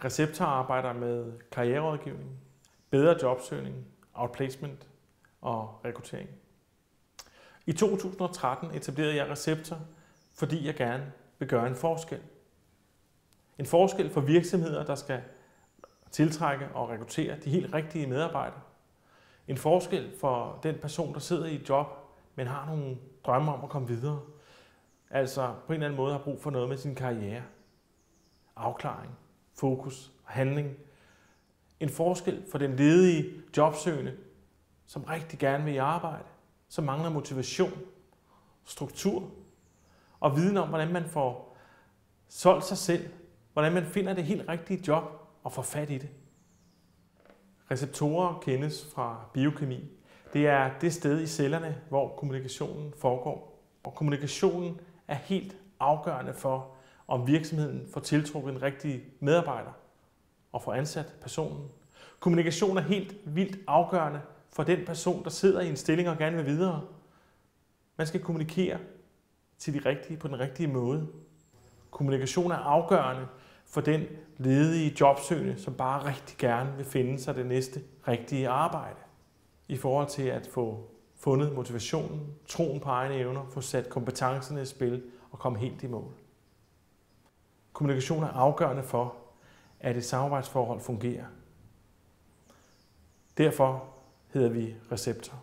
Receptor arbejder med karriererådgivning, bedre jobsøgning, outplacement og rekruttering. I 2013 etablerede jeg Receptor, fordi jeg gerne vil gøre en forskel. En forskel for virksomheder, der skal tiltrække og rekruttere de helt rigtige medarbejdere. En forskel for den person, der sidder i et job, men har nogle drømme om at komme videre. Altså på en eller anden måde har brug for noget med sin karriere. Afklaring, fokus og handling. En forskel for den ledige jobsøgende, som rigtig gerne vil i arbejde, som mangler motivation, struktur og viden om, hvordan man får solgt sig selv, hvordan man finder det helt rigtige job og får fat i det. Receptorer kendes fra biokemi. Det er det sted i cellerne, hvor kommunikationen foregår. Og kommunikationen er helt afgørende for, om virksomheden får tiltrukket en rigtig medarbejder og får ansat personen. Kommunikation er helt vildt afgørende for den person, der sidder i en stilling og gerne vil videre. Man skal kommunikere til de rigtige på den rigtige måde. Kommunikation er afgørende for den ledige jobsøgende, som bare rigtig gerne vil finde sig det næste rigtige arbejde. I forhold til at få fundet motivationen, troen på egne evner, få sat kompetencerne i spil og komme helt i mål. Kommunikation er afgørende for, at et samarbejdsforhold fungerer. Derfor hedder vi Receptor.